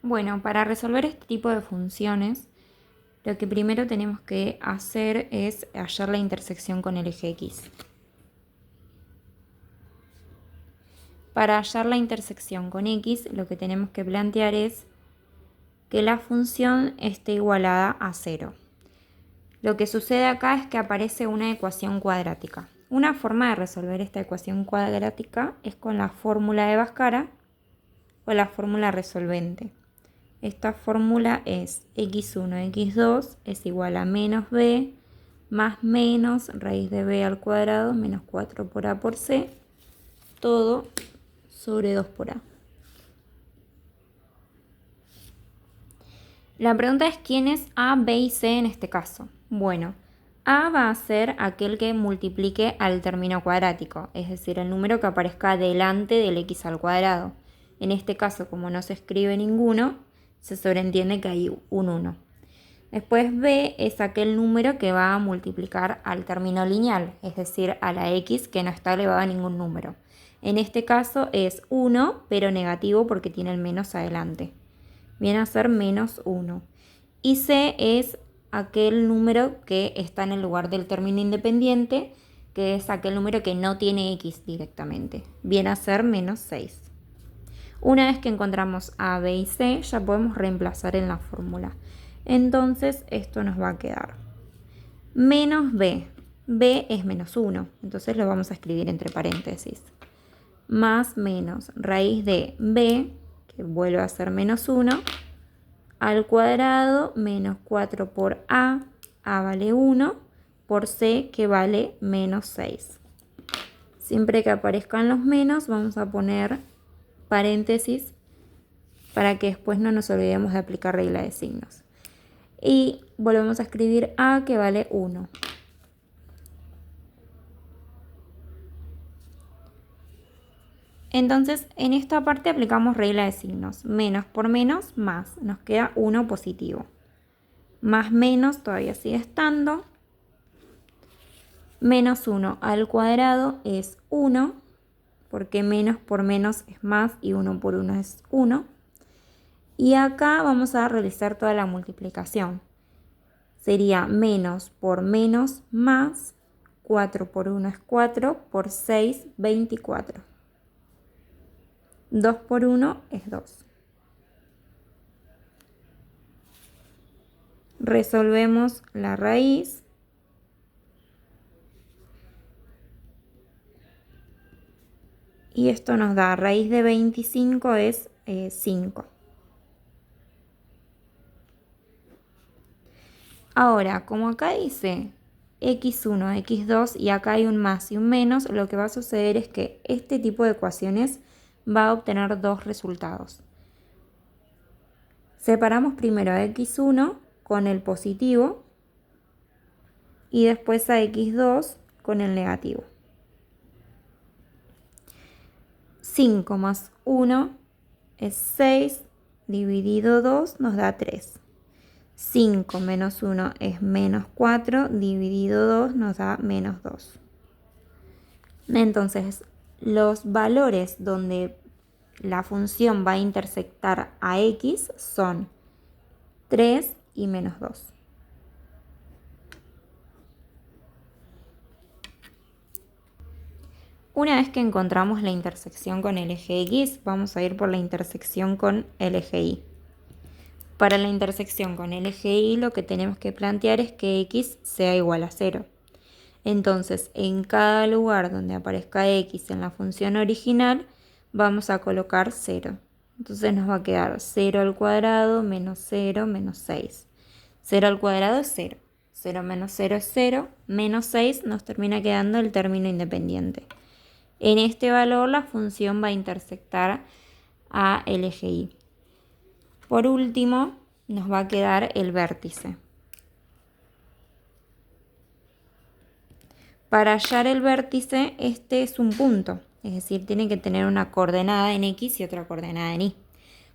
Bueno, para resolver este tipo de funciones, lo que primero tenemos que hacer es hallar la intersección con el eje X. Para hallar la intersección con X, lo que tenemos que plantear es que la función esté igualada a 0. Lo que sucede acá es que aparece una ecuación cuadrática. Una forma de resolver esta ecuación cuadrática es con la fórmula de Bhaskara o la fórmula resolvente. Esta fórmula es x1, x2 es igual a menos b más menos raíz de b al cuadrado menos 4 por a por c, todo sobre 2 por a. La pregunta es quién es a, b y c en este caso. Bueno, a va a ser aquel que multiplique al término cuadrático, es decir, el número que aparezca delante del x al cuadrado. En este caso, como no se escribe ninguno, se sobreentiende que hay un 1. Después b es aquel número que va a multiplicar al término lineal, es decir, a la x que no está elevada a ningún número. En este caso es 1, pero negativo porque tiene el menos adelante. Viene a ser menos 1. Y c es aquel número que está en el lugar del término independiente, que es aquel número que no tiene x directamente. Viene a ser menos 6. Una vez que encontramos a, b y c, ya podemos reemplazar en la fórmula. Entonces esto nos va a quedar menos b. b es menos 1, entonces lo vamos a escribir entre paréntesis. Más menos raíz de b, que vuelve a ser menos 1, al cuadrado menos 4 por a vale 1, por c que vale menos 6. Siempre que aparezcan los menos vamos a poner paréntesis para que después no nos olvidemos de aplicar regla de signos. Y volvemos a escribir a que vale 1. Entonces en esta parte aplicamos regla de signos. Menos por menos, más. Nos queda 1 positivo. Más menos todavía sigue estando. Menos 1 al cuadrado es 1, porque menos por menos es más y 1 por 1 es 1. Y acá vamos a realizar toda la multiplicación. Sería menos por menos más, 4 por 1 es 4, por 6, 24. 2 por 1 es 2. Resolvemos la raíz. Y esto nos da raíz de 25 es 5. Ahora, como acá dice x1, x2 y acá hay un más y un menos, lo que va a suceder es que este tipo de ecuaciones va a obtener dos resultados. Separamos primero a x1 con el positivo y después a x2 con el negativo. 5 más 1 es 6, dividido 2 nos da 3. 5 menos 1 es menos 4, dividido 2 nos da menos 2. Entonces, los valores donde la función va a intersectar a x son 3 y menos 2. Una vez que encontramos la intersección con el eje X, vamos a ir por la intersección con el eje Y. Para la intersección con el eje Y lo que tenemos que plantear es que X sea igual a 0. Entonces, en cada lugar donde aparezca X en la función original, vamos a colocar 0. Entonces nos va a quedar 0 al cuadrado menos 0 menos 6. 0 al cuadrado es 0. 0 menos 0 es 0. Menos 6 nos termina quedando el término independiente. En este valor la función va a intersectar a el eje Y. Por último, nos va a quedar el vértice. Para hallar el vértice, este es un punto, es decir, tiene que tener una coordenada en X y otra coordenada en Y.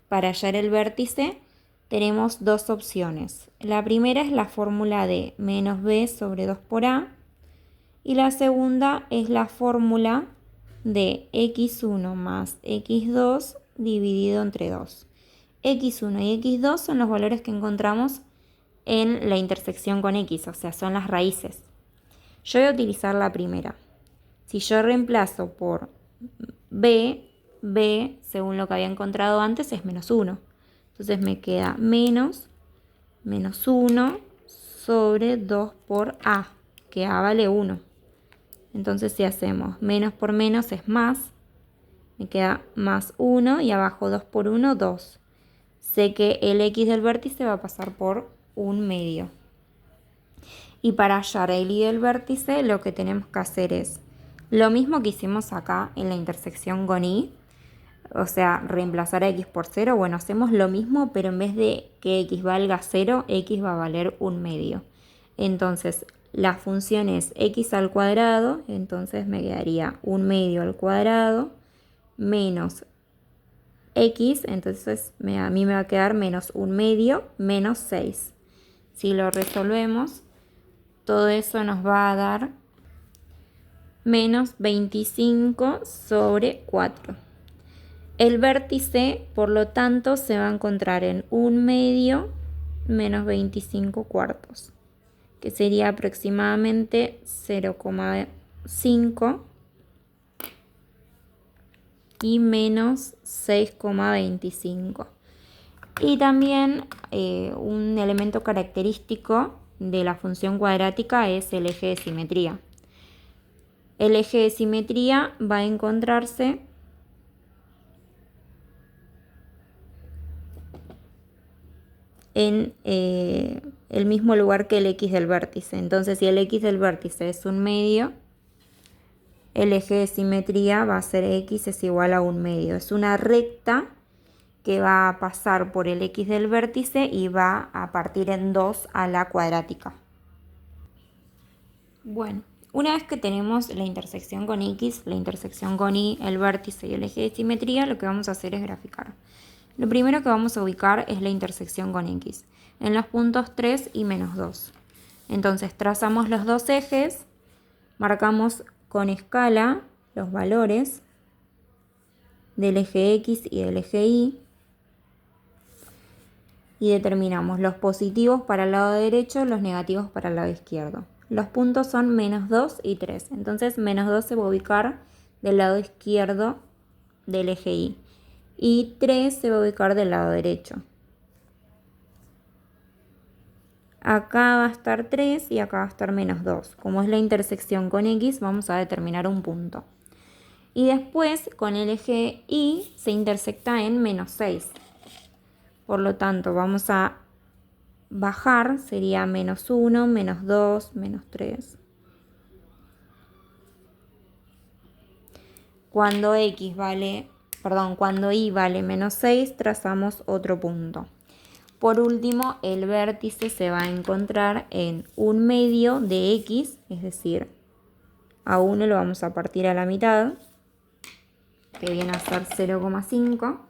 Para hallar el vértice tenemos dos opciones. La primera es la fórmula de menos b sobre 2 por a y la segunda es la fórmula de x1 más x2 dividido entre 2. x1 y x2 son los valores que encontramos en la intersección con x, o sea, son las raíces. Yo voy a utilizar la primera. Si yo reemplazo por b, según lo que había encontrado antes, es menos 1. Entonces me queda menos 1 sobre 2 por a, que a vale 1. Entonces si hacemos menos por menos es más, me queda más 1 y abajo 2 por 1, 2. Sé que el x del vértice va a pasar por 1/2. Y para hallar el y del vértice lo que tenemos que hacer es lo mismo que hicimos acá en la intersección con y, o sea, reemplazar a x por 0. Bueno, hacemos lo mismo, pero en vez de que x valga 0, x va a valer 1/2. Entonces, la función es x al cuadrado, entonces me quedaría 1/2 al cuadrado menos x, entonces a mí me va a quedar menos 1/2 menos 6. Si lo resolvemos, todo eso nos va a dar menos 25 sobre 4. El vértice, por lo tanto, se va a encontrar en 1/2 menos 25 cuartos, que sería aproximadamente 0,5 y menos 6,25. Y también un elemento característico de la función cuadrática es el eje de simetría. El eje de simetría va a encontrarse en el mismo lugar que el x del vértice. Entonces, si el x del vértice es 1/2, el eje de simetría va a ser x es igual a 1/2. Es una recta que va a pasar por el x del vértice y va a partir en 2 a la cuadrática. Bueno, una vez que tenemos la intersección con x, la intersección con y, el vértice y el eje de simetría, lo que vamos a hacer es graficar. Lo primero que vamos a ubicar es la intersección con x, en los puntos 3 y menos 2. Entonces trazamos los dos ejes, marcamos con escala los valores del eje x y del eje y determinamos los positivos para el lado derecho, los negativos para el lado izquierdo. Los puntos son menos 2 y 3. Entonces menos 2 se va a ubicar del lado izquierdo del eje y 3 se va a ubicar del lado derecho. Acá va a estar 3 y acá va a estar menos 2. Como es la intersección con x, vamos a determinar un punto. Y después con el eje y se intersecta en menos 6. Por lo tanto, vamos a bajar, sería menos 1, menos 2, menos 3. Cuando y vale menos 6, trazamos otro punto. Por último, el vértice se va a encontrar en 1/2 de x, es decir, a 1 lo vamos a partir a la mitad, que viene a ser 0,5.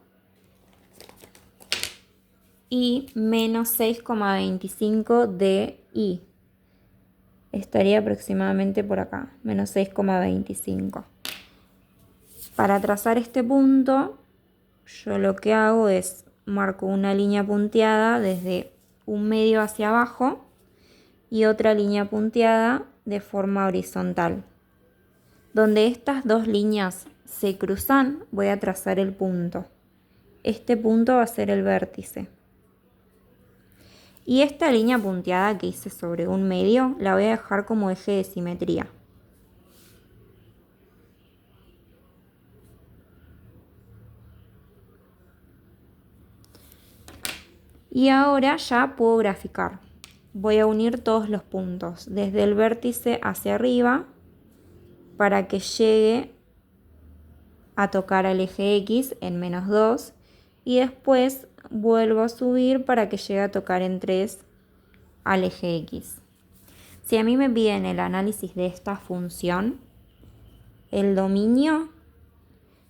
Y menos 6,25 de y. Estaría aproximadamente por acá, menos 6,25. Para trazar este punto, yo lo que hago es marco una línea punteada desde 1/2 hacia abajo y otra línea punteada de forma horizontal. Donde estas dos líneas se cruzan, voy a trazar el punto. Este punto va a ser el vértice. Y esta línea punteada que hice sobre 1/2 la voy a dejar como eje de simetría. Y ahora ya puedo graficar. Voy a unir todos los puntos, desde el vértice hacia arriba, para que llegue a tocar al eje x en menos 2. Y después vuelvo a subir para que llegue a tocar en 3 al eje x. Si a mí me piden el análisis de esta función, el dominio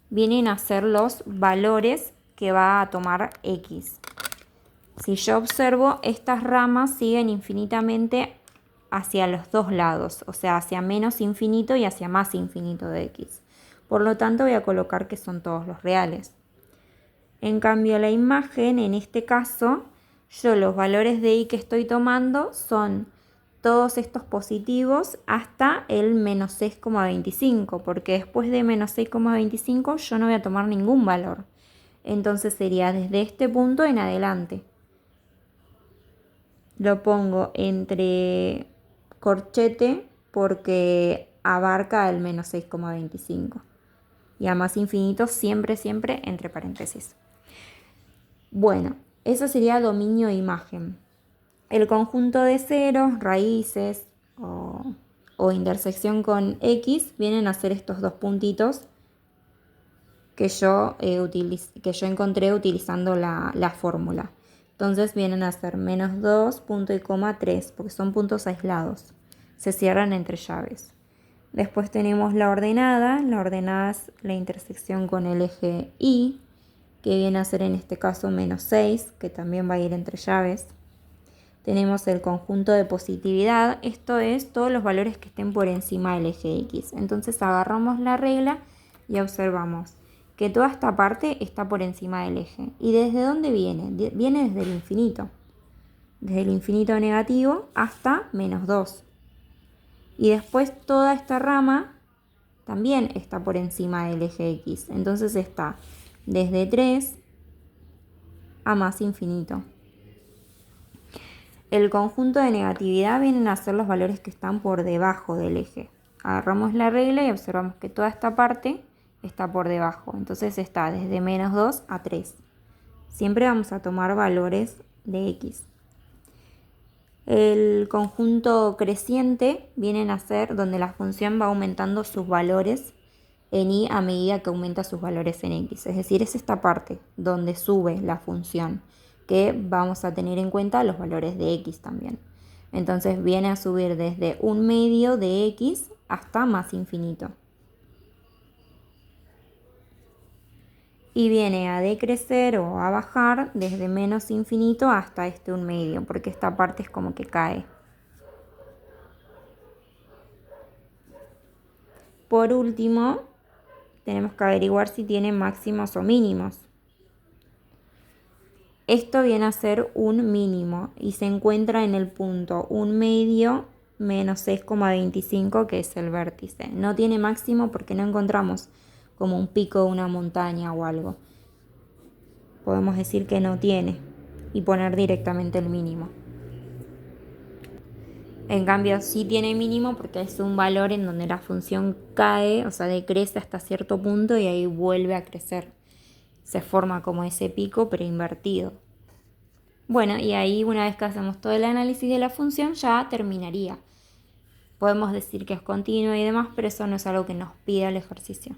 vienen a ser los valores que va a tomar x. Si yo observo, estas ramas siguen infinitamente hacia los dos lados, o sea, hacia menos infinito y hacia más infinito de x. Por lo tanto, voy a colocar que son todos los reales. En cambio, la imagen, en este caso, yo los valores de y que estoy tomando son todos estos positivos hasta el menos 6,25, porque después de menos 6,25 yo no voy a tomar ningún valor. Entonces sería desde este punto en adelante. Lo pongo entre corchete porque abarca el menos 6,25. Y a más infinito siempre, siempre entre paréntesis. Bueno, eso sería dominio de imagen. El conjunto de ceros, raíces o intersección con x vienen a ser estos dos puntitos que yo encontré utilizando la fórmula. Entonces vienen a ser menos 2, punto y coma 3, porque son puntos aislados. Se cierran entre llaves. Después tenemos la ordenada es la intersección con el eje y, que viene a ser en este caso menos 6, que también va a ir entre llaves. Tenemos el conjunto de positividad, esto es todos los valores que estén por encima del eje X. Entonces agarramos la regla y observamos que toda esta parte está por encima del eje. ¿Y desde dónde viene? Viene desde el infinito. Desde el infinito negativo hasta menos 2. Y después toda esta rama también está por encima del eje X. Entonces está desde 3 a más infinito. El conjunto de negatividad vienen a ser los valores que están por debajo del eje. Agarramos la regla y observamos que toda esta parte está por debajo. Entonces está desde menos 2 a 3. Siempre vamos a tomar valores de x. El conjunto creciente vienen a ser donde la función va aumentando sus valores en y a medida que aumenta sus valores en x. Es decir, es esta parte donde sube la función, que vamos a tener en cuenta los valores de x también. Entonces viene a subir desde un medio de x hasta más infinito. Y viene a decrecer o a bajar desde menos infinito hasta este un medio, porque esta parte es como que cae. Por último, tenemos que averiguar si tiene máximos o mínimos. Esto viene a ser un mínimo y se encuentra en el punto 1 medio menos 6,25, que es el vértice. No tiene máximo porque no encontramos como un pico de una montaña o algo. Podemos decir que no tiene y poner directamente el mínimo. En cambio sí tiene mínimo porque es un valor en donde la función cae, o sea, decrece hasta cierto punto y ahí vuelve a crecer. Se forma como ese pico pero invertido. Bueno, y ahí una vez que hacemos todo el análisis de la función ya terminaría. Podemos decir que es continua y demás, pero eso no es algo que nos pida el ejercicio.